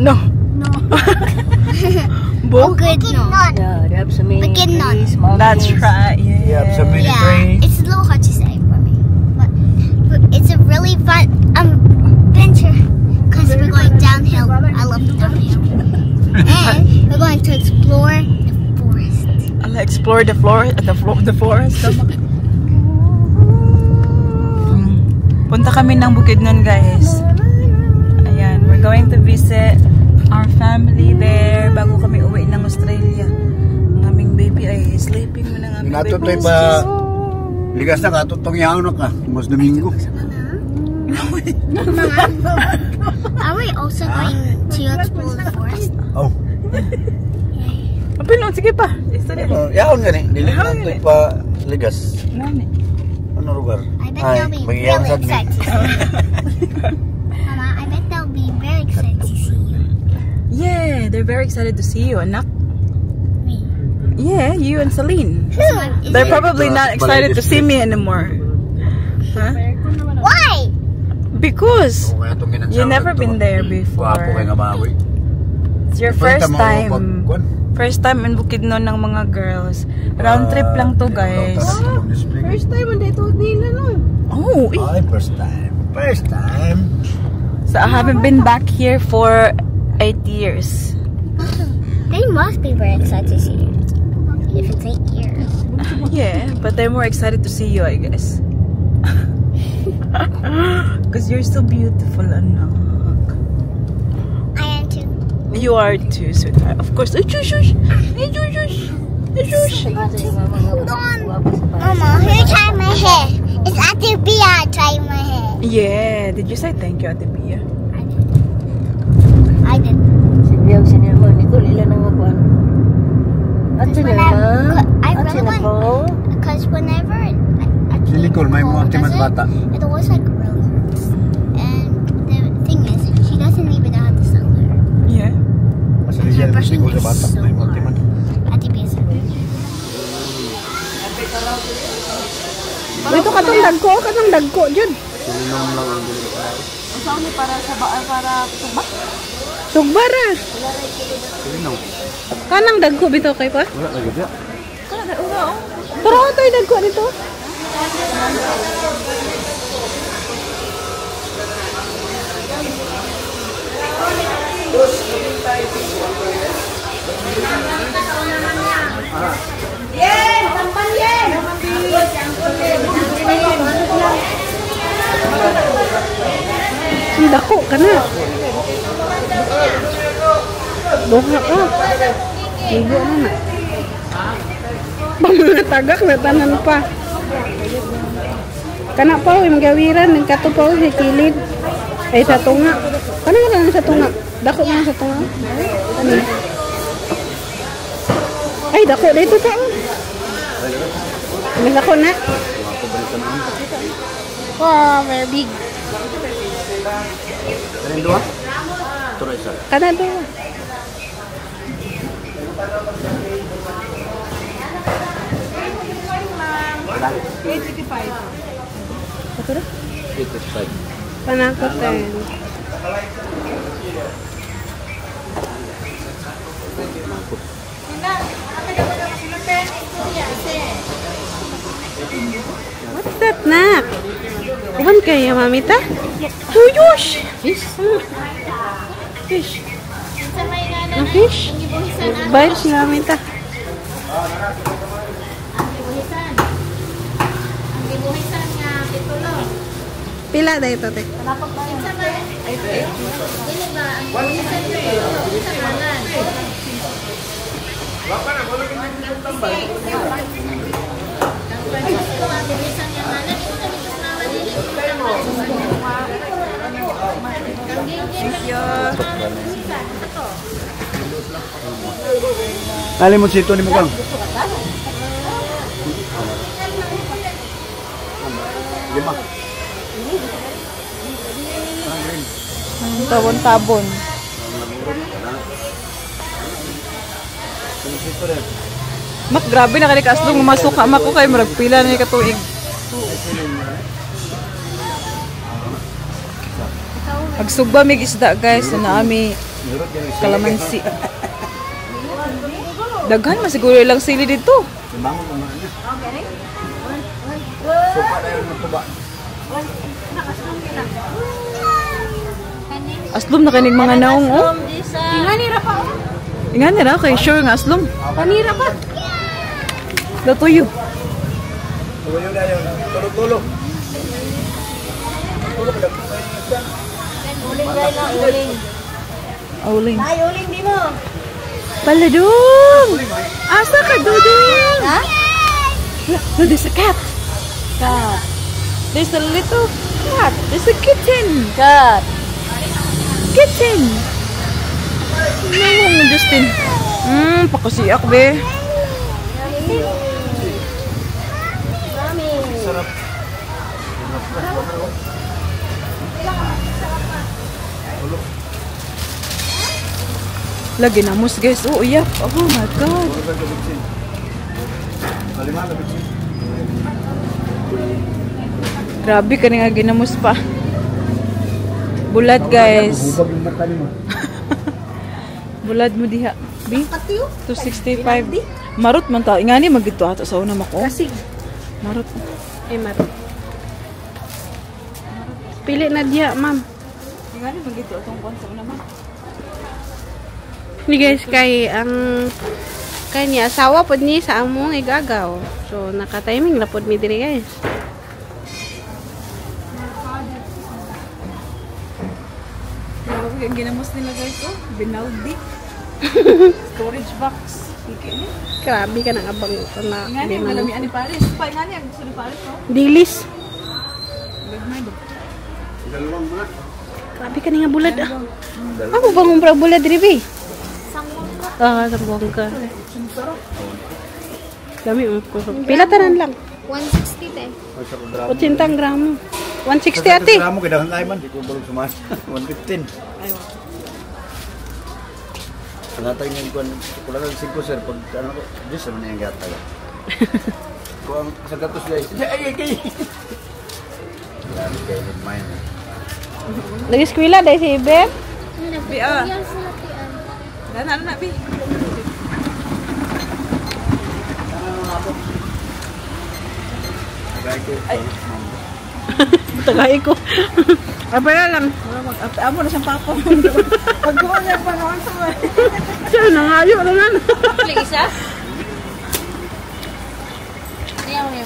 No. No. Bukid no. Yeah, they have so many Bukid trees, no. That's mountains. right. You have so many Yeah, trees. it's a little hard to say for me, but it's a really fun adventure because we're going downhill. I love downhill, and we're going to explore the forest. I'll explore the forest. Punta kami ng Bukidnon, guys. Ayan, we're going to visit our family there bago kami uwi ng Australia. Ang aming baby ay sleeping mo ng aming baby. Natutoy pa. Ligas na ka, tutong yaw na ka. Mas Domingo. Are we also going to explore the forest? Oh. Apilon, sige pa. Yaon ka ni. Dili na ito pa ligas. Ano lugar? I bet they'll be really excited to see you. Mama, I bet they'll be very excited to see you. Yeah, they're very excited to see you, anak. Me. Yeah, you and Celine. Is They're it- probably not excited to see me anymore. Huh? Why? Because you never been there before. Wapo kay nga bawi. It's your first time. First time in Bukidnon ng mga girls. Round trip lang to, guys. First time on dito nila no. Oh, Ay, first time. First time. so I haven't been back here for 8 years. They must be very excited to see you. If it's 8 years. Yeah, but they're more excited to see you, I guess. Because you're so beautiful, anak. I am too. You are too, sweetheart. Of course. Ay, shush, shush. Ay, shush, shush. Ay, shush. Hold on. Mama, who tied my hair? It's Ate Bia tying my hair. Yeah. Did you say thank you, Ate Pia? I did. Si Biyang sinirman, Nicole, ilan ang mabuan? At sinirman? I At really sinirman? want, because whenever Si Nicole, may mga timas bata. it always like really hurts. And the thing is, she doesn't even know how to sell her. Yeah. Masali siya naman siguro sa bata. May mga timan. Ate Bia said. Ito katong dagko, Jud. Silinom lang ang dili. Sugbara. Silinom. Kanang dagko bitaw kay pa? Wala lagi dia. Pero ato'y dagko dito. Dako ka na. Doha ka. Igo na na. Mga tagak na tanan pa. Kana pa uy magawiran ng kato pa uy kilid. Ay sa tunga. Kana nga sa tunga. Dako nga sa tunga. Ano? Ay dako dito sa. Dako na. Wow, very big. Ano dua? Turo isa. Kana do. Ito na? 85. Panakoten. What's that, Nak? Kuhan kayo, mamita? Tuyush! Fish? Fish? Ang fish? Bayad si mamita. Pila dahil ito, te? Alimot sito ni Mukang. Lima. Tabon-tabon. Mak, grabe na kani kaasdong masuk ka ko kay murag pila na katuig. Pagsugba mig isda, guys, na ami Kalamansi. Daghan man siguro ilang sili dito. Bangon mo na. Sopa na yung natuba. Aslom na kanig mga naong, oh. Inganira pa. Inganira, kay sure nga aslom. Kanira pa. Datuyo. Tuloy na yun. Tulog-tulog. Auling. Ay, uling di mo. Baladong! Asa ka, Dudong? Ha? No, there's a cat. Cat. There's a little cat. There's a kitten. Cat. Kitten. No, Justin. Pakasiyak, be. Sarap. Lagi na mus, guys. Oh, yeah. Oh my God. Grabe ka nga ginamos pa. Bulad, guys. Bulad mo diha. B? 265. Marot man ta. Ingani magito ato sa una mako. Kasi. Marot. Marot. Pili na diya, ma'am. Ingani magito atong kuan sa una mako. Ni guys, kay ang kanya asawa pod ni sa among igagaw. So naka-timing la pod mi diri guys. Grabe ang ginamos nila, guys. Oh, Binaldi. Storage box. Okay. Grabe ka nang abang na. Ingani ang malami ani Paris. Pa ingani ang gusto ni Paris, no? Dilis. Gagmay ba? Dalawang mga. Grabe ka nga bulad ah. Ako bang umbra bulad diri bi? Ah, sambuang ka. Dami ko. Pila tanan lang. 160 tayo. 80 gramo. 160 ate. Sa mo kailangan tayo man. Di ko balong sumas. 115. Natay ngayon ko. Kulang ng 5 sir. Pag ano ko. Diyos naman na yung gata. Kung ang sa gatos guys. Ay. Wala kayo in mind. Nag-eskwela dahil si Iber. Bi, ah. Dana na, Bi. Tagay ko. Apa na lang. Amo na siyang papa. Pag kuha niya pa naman sa mga. Siya, nangayo na nga. Lagi isa?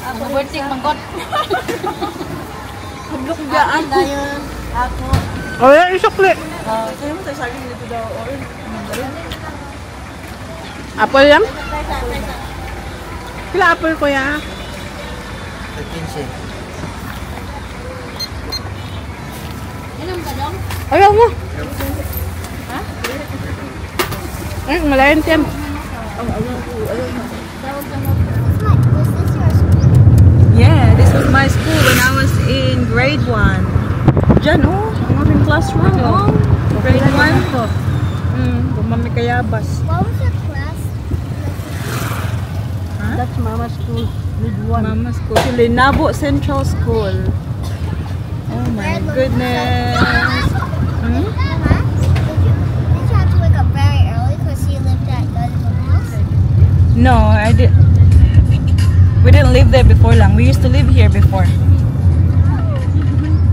Ako birthday mangkot. Hablok gaan. Ako. O yan, isukli. Kaya mo tayo saging dito daw. Apple yan? Kila apple ko ya. 15. Inom ka dong? Ayaw mo. Ay, malayan tiyan. Yeah, this was my school when I was in grade 1. Diyan, oh. Ang aming classroom, oh. Grade 1 ko. Bumami kayabas. What was your class? That's Mama School. Grade 1. Mama School. Linabo Central School. Oh my goodness. Mama, did you have to wake up very early because you lived at your house? No, I did. We didn't live there before lang. We used to live here before.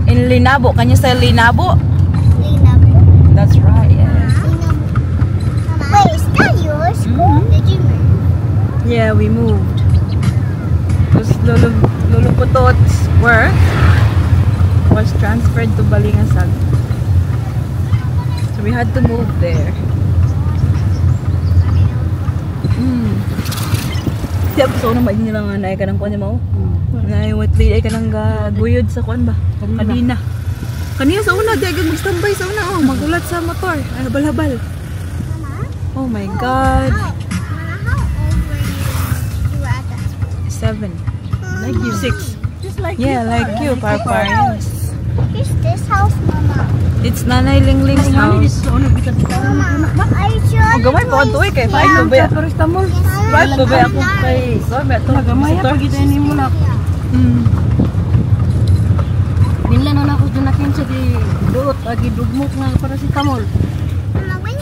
In Linabo. Can you say Linabo? That's right, yes. Wait, is that your school? Did you move? Yeah, we moved. Because Lolo Putot's work was transferred to Balingasag. So we had to move there. Siya po so naman nila nga naay ka ng kuwan niya mo. Naay watli ay ka ng guyod sa kuwan ba? Kanina. Kanina sa una, di agad mag-standby sa una. Oh, magulat sa motor. Ay, habal-habal. Oh my God. Mama, how old were you were at that school? 7. Like you. 6. Just like Yeah, like you, Papa. Yes. Here's this house, Mama. It's Nanay Lingling's house. Mama, are you sure? Oh, gamay po ito eh. Kay Five to ba? Paracetamol. Five to ba ako kay... Gamay ito. Gamay pa gid ni mo na. Yeah. Nila na ako dyan natin sa di doot agi dugmok nga paracetamol. Mama, when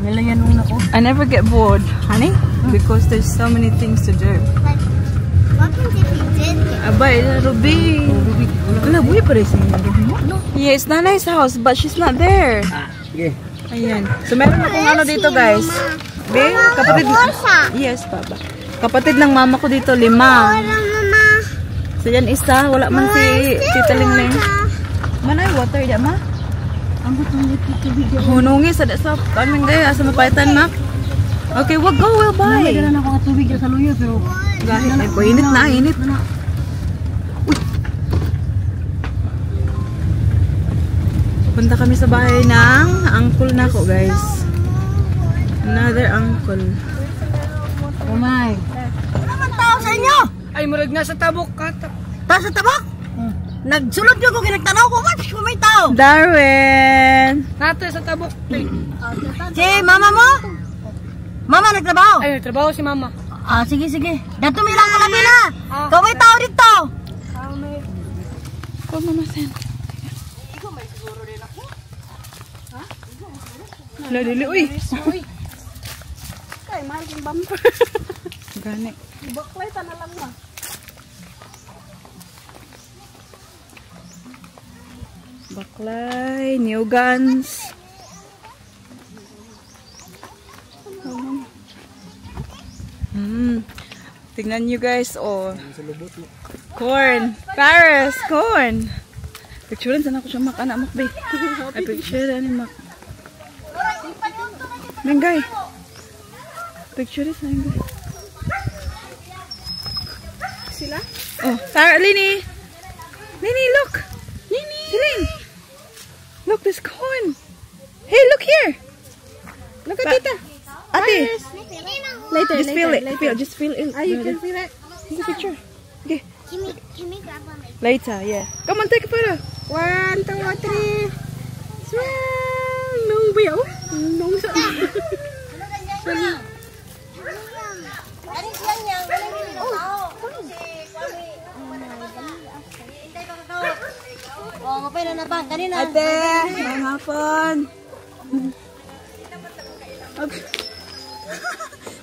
Nilayan nung ako. I never get bored, honey, because there's so many things to do. Like, what happens if we did get Abay, Ruby. Wala, buhay pa rin siya. Yeah, it's Nanay's house, but she's not there. Sige. Ayan. So, meron akong ano dito, guys. Be, kapatid. Yes, Papa. Kapatid ng mama ko dito, 5. Mama? So, yan isa. Wala man si Tita Lingling. Manay, water ya, ma? Ang butong tubig. Hunungi sa anong gaya, sa mapaitan, ma? Okay, we'll go, we'll buy. Nagdala na ako nga tubig sa luya pero Gahit, ay po, init na, init. Punta kami sa bahay ng uncle na ko, guys. Another uncle. Umay. Ano naman tao sa inyo? Ay murag na sa tabok ka. Tao sa tabak? Nagsulod nyo kung kinagtanaw ko. What? Kung may tao. Darwin! Nato sa tabok. Si mama mo? Mama nagtrabaho? Ay trabaho si mama. Ah, sige, sige. Dato may lang kalabila. Kung may tao dito. Ko, Mama Sen. Wala, dili, uy. Kay, mahal yung bumper. Gani. Baklay, na lang ba? Baklay, new guns. Tingnan nyo guys, oh. Corn. Paris, corn. Picturean sana ko siya mak. Anak mak, babe. Ay, picturean ni mak. Mengay. Picture is Mengay. Sila? Oh, Sarah, Lini. Lini, look. Lini. Lini. Look, there's corn. Hey, look here. Look at Tita. Ate. Later, Just feel it. later. Just feel it. Ah, you can feel it. Take a picture. Okay. Can we grab one? Later, yeah. Come on, take a photo. 1, 2, 3. Swell! Nung bayaw? Nung sa... Oh, ngapay na na ba? Kanina. Ate, may hapon. Okay.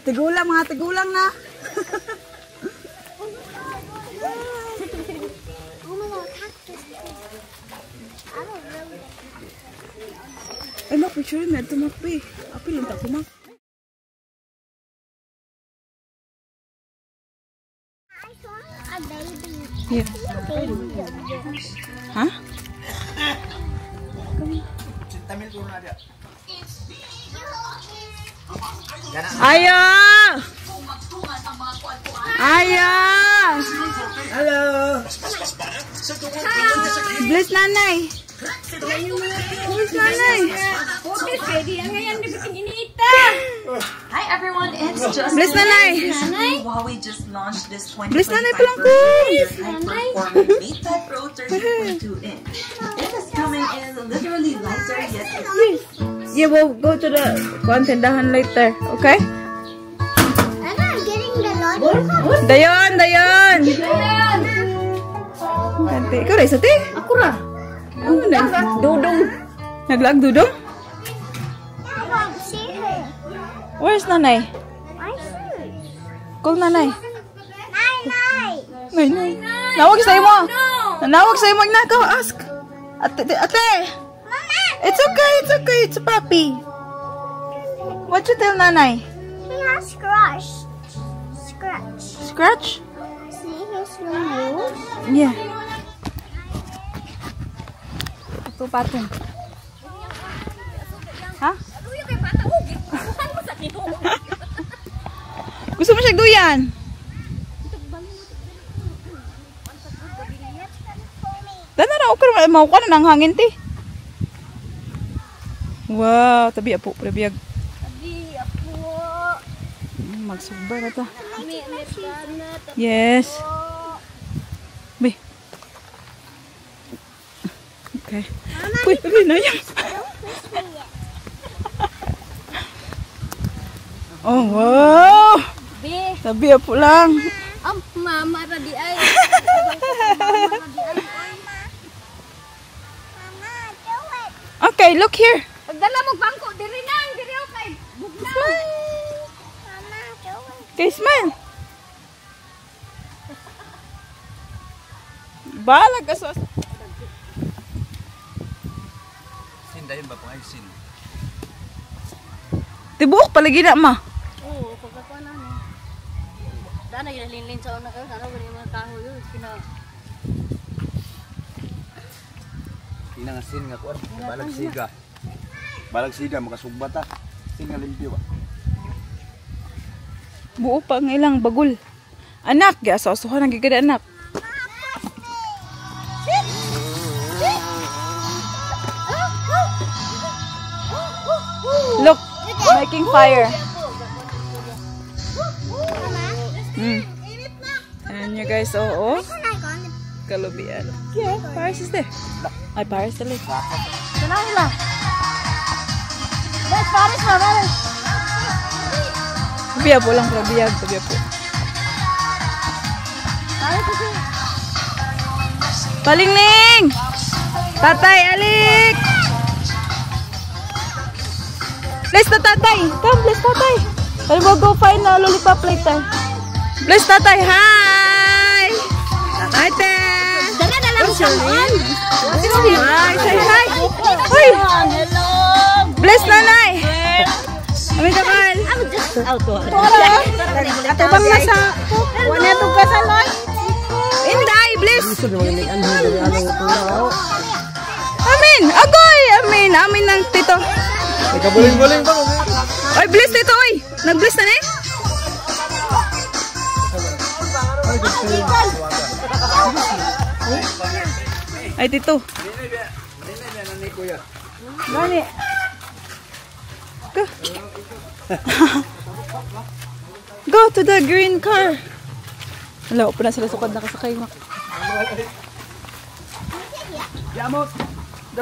Tigulang, mga tigulang na. Oh my god, cactus. I don't really. Ay, mak, picture na. Tumakpi. Apil, lang tako, mak. I saw a baby. Yeah. Huh? Tamil ko na dia. Ayo! Ayo! Hello. Bless nanay. Bless nanay. Hi everyone, it's just Bless nanay. while we just launched this Bless 2025 nanay palang ko. high-performing Vita Pro 32.2 inch. It is coming in literally lighter yet Yeah, we'll go to the tindahan later. Okay? I'm not getting the lollipop. Dayon, dayon. Kante, ikaw rin sa te? Ako ra. Ano na? Dudong. Naglag dudong? I don't see her. Where's nanay? I see. Call nanay. Night. Nay, nay. Nawag sa imo. Nawag sa imo. Ikaw, ask. Ate, ate. Mama. It's okay, it's okay. It's a puppy. What you tell nanay? He has scratch. Scratch. Scratch? See his nose? Yeah. Ito patong. Ha? Gusto mo siya duyan? Dana na ako naman mau ka na ng hangin ti. Wow, tabi apo prebiyag. Tabi ako. Magsugba na ta. Yes. Be. Okay. Uy, uy, nayang. Oh, wow. Be, Tabi apo lang. ang mama ra di ay. Mama, do it. Okay, look here. Pagdala mo bangko diri nang diri okay. Okay, smile. Balag ka sos. Sin dahil ba pang sin? Tibuok palagi na ma. Oo, pagkakuha na niya. Sana yung linlin sa una kayo. Sana wala yung mga kahoy yun. Ina nga sin nga kuan. Balag siga. Balag siga makasugba ta. Sin nga limpyo ba? Buo pa ng ilang bagul. Anak, giaso-asuhan ang gigada anak. Look, making fire. And you guys, oh. Kalubian. Yeah, Paris is there. Ay, Paris is there. Sanahin lang. Yes, Paris na, Paris. Biya po lang, biya po. Paris kasi. Palingling! Tatay, alik! Bless na tatay! Come, bless tatay! Pero we'll go find a lollipop later. Bless tatay, hi! Hi, te! Dala na lang siya on. Hi, say hi! Uy! Bless nanay! Kami kapal! Atubang na sa... Wala itong kasaloy. Inday, bless! Amin! Agoy! Amin ng tito. Nagkabuling-buling ba? Oy, bless tito, oy! Nag-bless na na eh? Ay, tito. Gani. Go. Go to the green car. Wala, pa na sila sukad nakasakay. Yamot! I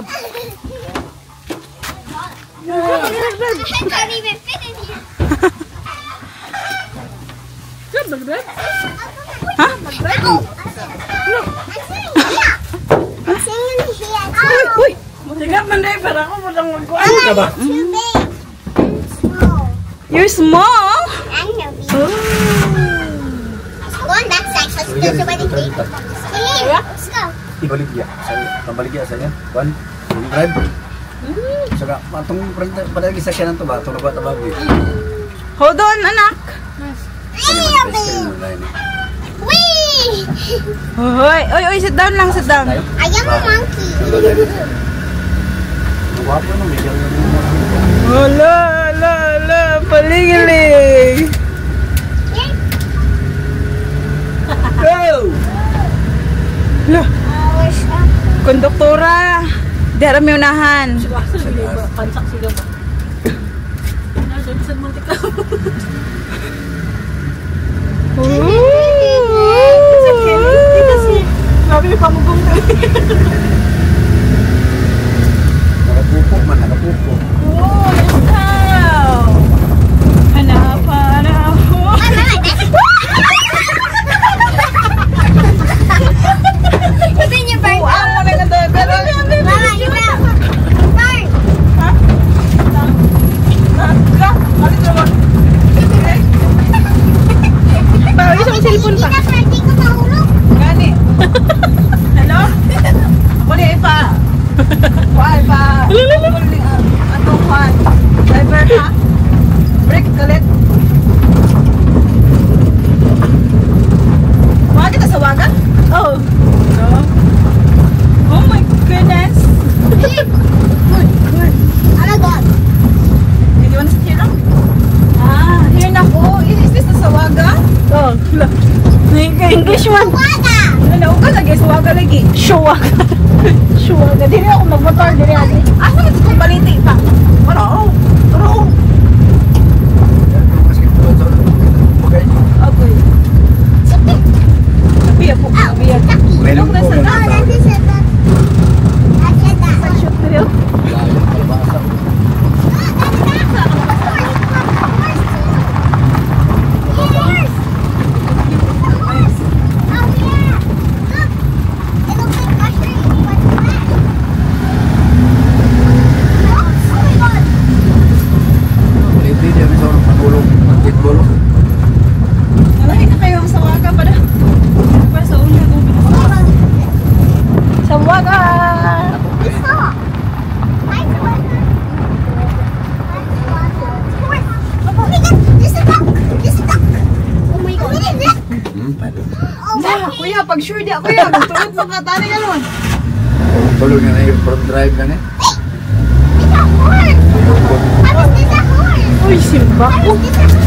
can't even fit in here. Huh? I'm singing here. Uy! Tiga man na para ako mo lang magkuha. Ano ba? Too big. I'm small. You're small? I know. Let's go on that side. Let's go to wedding cake. Let's go. Ibaligya. Pambaligya sa yan. Kuan. Drive. Saka matong padagi sa kyanan to ba? Itong nabuhat na baboy. Hold on, anak. Wee! Oy, sit down lang, sit down. I am a monkey. Guwapo no, medyo Hala, palingiling. Go! Lah, konduktora. Di harap may unahan. Kansak sila ba? Nasa mo tika. Grabe yung pamugong na. Nakapupo man, nakapupo. Oh, let's go. Hanap. It's in your birthday. Mama, you will. Bird. Bawa isang cellphone pa. Hindi ko mahulog. Gani. Hello? Ako niya ipa. Atong Juan. Driver ha? Break kalit. Wala kita sa wagan? Oh. No. Oh my goodness. Good. Oh my God. Do you want to sit here now? Here na ko. Is this the sawaga? Oh, English man. Wada. Ano ka lagi? Sawaga lagi. Shuwaga. Shuwaga. Dili ako mag-motor. Dili ako. Asa mo ito baliti pa? Pero. Okay. Okay. Biya po. Biya. Meron po. Oh, that is it. I said that. Shoot ko yun. Dabagan! Stop. Hi, Dabagan. Oh my God, there's a duck. There's a duck. Oh my God. What is that? Oh my God. Kuya, pag sure di ako kuya, magtulot mo ka tani ganun. Tuloy nga na yung front drive na niya. It's a horse. How is this a horse? Uy, simba ko. How is this a horse?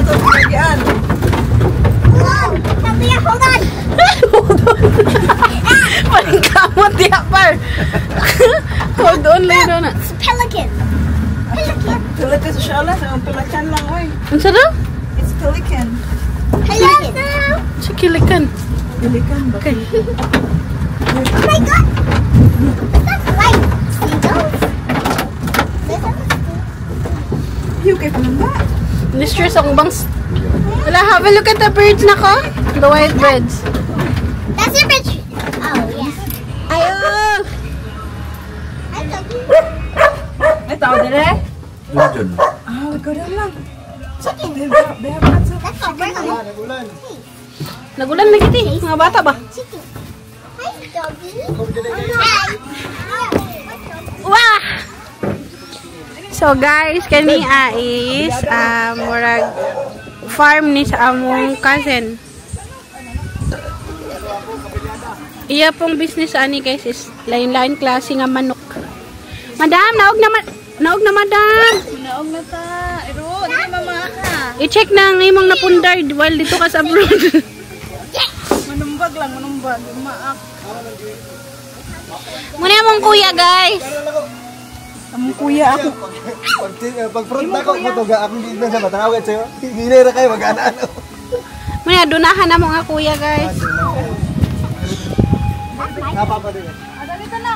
Oh my God. Hold on. Paling kamot diya, par. Hold on, later na. It's a pelican. Pelican. Pelican sa siya lang, ang pelican lang, oy. Ang sarap? It's pelican. Pelican. Sikilikan. Pelican ba? Okay. Oh my God. That's like seagulls. Hiyo kay palamba. Mistress akong bangs. Wala, have a look at the birds na ko. The white birds. That's your bitch. Oh, yeah. Ayun! May tao dire? Doon. Ah, ikaw na lang. Chicken. Behab ka sa. That's a regular Nagulan na kiti. Mga bata ba? chicken. Hi, doggy. Hi. Wah! So guys, kani is murag farm ni sa among cousin. Iya pong business ani guys is lain-lain klase nga manok. Madam, naog na madam. Naog na ta. Iro, di mama ka. I-check na ang imong napundar while dito ka sa abroad. Manumbag lang, manumbag. Maak. Muna mong kuya guys. Among kuya ako. Pag front na ko, matuga akong bignan sa matang awit sa'yo. Hinira kayo, mag-aanaan. Muna, dunahan na mo nga kuya guys. Napapa din. Ada dito na.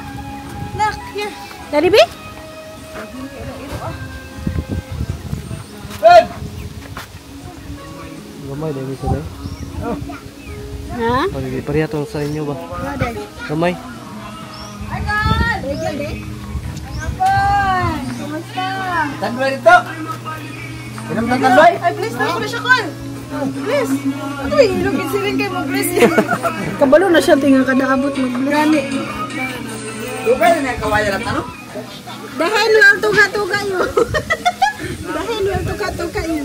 Nak, here. Dari B? Gamay, dahil ito dahil. Ha? Magigiparihatong sa inyo ba? Gamay. Kumusta? Tandoy dito. Pinam na tandoy. Ay, please, na ko siya call. Please. Uy, ilugin siling kay mo, please. Kabalo na siya tingnan kada abot mag-gani. Dugay na kawaya na tanong. Dahan lang tuga-tuga yun. Dahan lang tuga-tuga yun.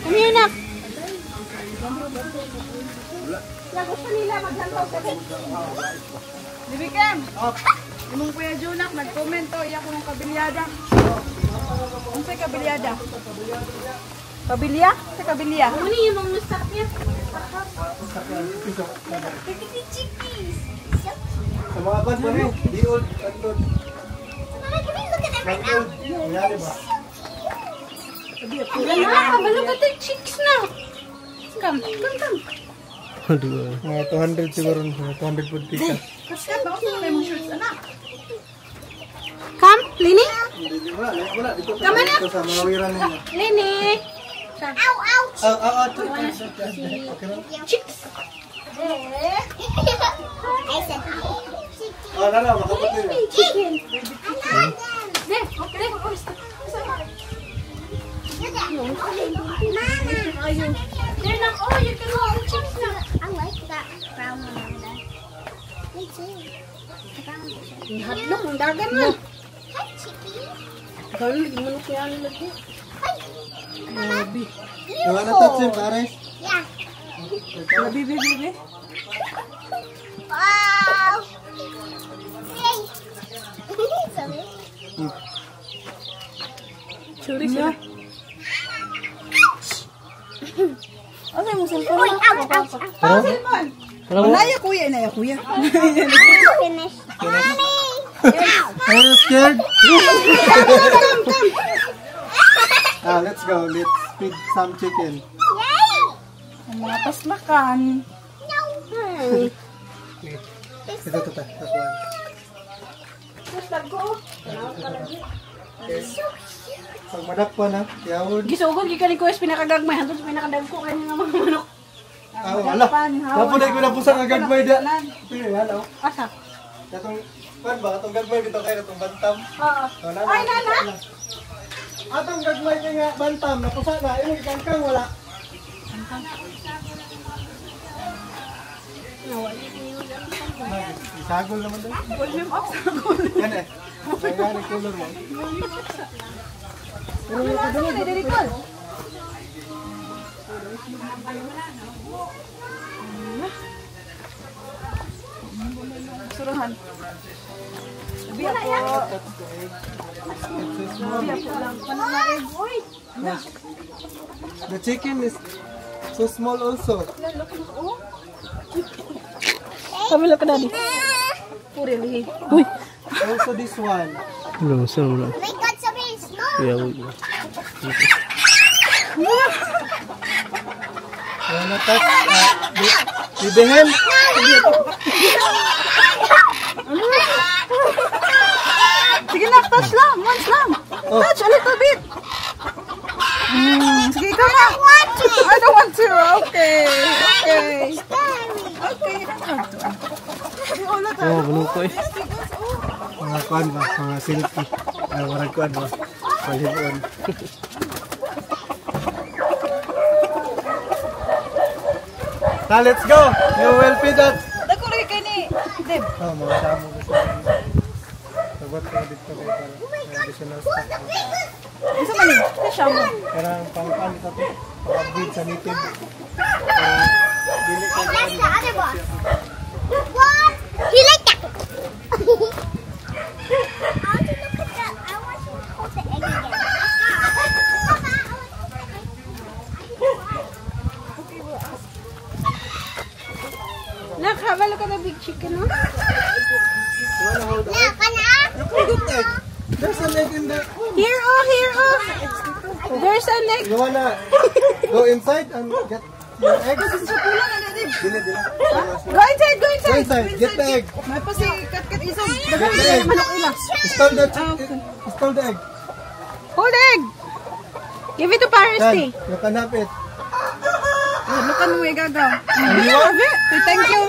Ano yun nak? Lago pa nila maglantaw sa Dibikem. Imong Kuya Junak nag-comment to iya kung kabiliyada. Unsay kabiliyada? Kabilya? Sa kabilya. Ano yung mga mustak niya? Sa mga bad mo rin, di old, andun. Mama, can we look at it right now? Nangyari ba? Wala na, kabalo ka tayo chicks na. Come. Mga 200 siguro, mga 200 food pika. Kaskat ba ako sa mong shorts anak? Come, Lini. Wala, dito Tama na. sa mga wiran ninyo. Lini. Ow, ouch. Okay na? Chicks. I said, Oh, nala, makaputin. Chicken. I love them. There, okay. Look at Mama. There na, oh, you can hold the chicks na. I like that brown one over there. Me too. The brown one. Hadlok, ang dagan na. Hi, Chicky. Gawin, lagi mo nung kaya lagi. Hi. Mama. Yung ano touch yun, pares? Yeah. Bibi, bibi. Wow. Hey. Sorry. Sorry, sorry. Ano yung cellphone Oy, na? ouch, ouch, ouch. Oh, cellphone. Naya kuya, naya kuya. Finish. Mommy. Ow. Are you scared? Let's go. Let's feed some chicken. Yay. Ang mga paslakan. No. Ito, takuan. Pag madakpan na, yawon. Gisugod, gikan ni Kuya, pinakagagmay. Hantod sa pinakadagko, kanya nga mga manok. Wala. Napunay ko na po sa gagmay da. Sige, wala. Asa? Katong, kan ba? Atong gagmay bitaw kayo, atong bantam. Oo. Ay, nana! Atong gagmay niya nga bantam, napusa na. Yung kangkang wala. Isagol naman doon. Volume up, sagol. Yan eh. Kaya nga color mo. Suruhan. The chicken is so small also. Kamila ka daddy. Puri lihi. Uy. Also this one. We got something small. Wanna touch bibehen? Sige na, touch lang. Once lang. Touch a little bit. Sige, ikaw na. I don't want to. Okay. Okay. Okay, you don't have to. Oh, belum ko eh. Mga kuan ba? Mga silky. Mga kuan ba? Palibon. Now let's go. You will feed that. Dako rin kay ni Deb. Oh, mga damo gusto. Sagot ko dito kay para additional stock. Isa man ni. Siya mo. Karang pang-pan ito. Pag-feed sa native. Dili ko And that's the other one. What? You like that? I want to look at that. I want to hold the egg again. Nak, habalo ka na big chicken, no? There's an egg in there. Here, oh, here, oh. There's an egg. You wanna go inside and get your egg? Dili. Go inside, go Go inside. inside, get the egg. May pa si kat-kat isog. Get the egg. Stole the stole the egg. Hold egg. Give it to Paris, Yan, T. you can have it. Lukan mo yung gagaw. Thank you.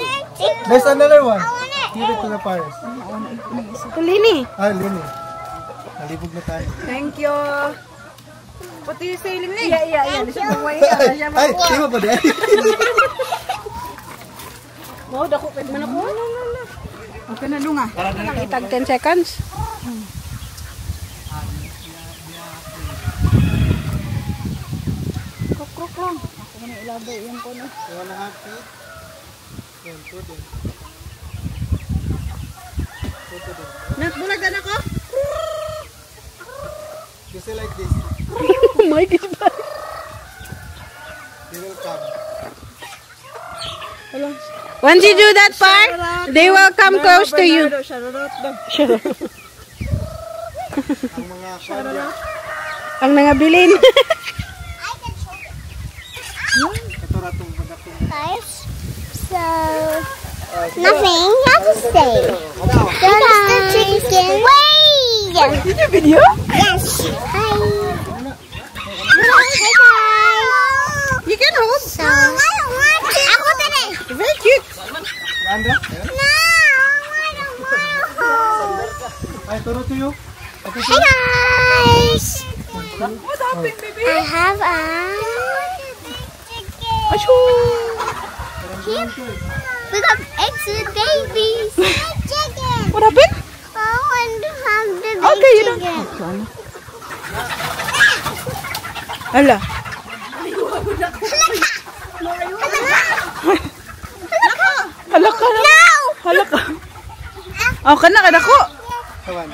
There's another one. Give it to the Paris. Lini. Lini. Nalibog na tayo. Thank you. What do you say, Lini? Yeah. Siya maway. Ay, iba pa din. Wow, dako pwede man ako. Okay na lunga. Itag 10 seconds. Krok lang. Ako na ilabay yan ko na. You wanna have feed? Yan, put it. Nakbulagan ako? You say like this. Oh my God. He will come. Once you do that part, they will come close to you. Ang mga kanya. Ang nangabilin. Ito ratong pagatong. Guys, so nothing else to say. There's the chicken. Wait! Did you video? Yes. Hi. Hi guys. You can hold. So I don't want to. Ako today. Very cute. Andra? No, I don't want. Ay, turo to you. Hi guys. What happened, baby? I have a chicken. We got eggs with babies. Chicken. What happened? I want to have the big Okay, you don't. chicken. Hala. Hala ka na. No! Hala ka. Oh, kana kada ko. Kawan.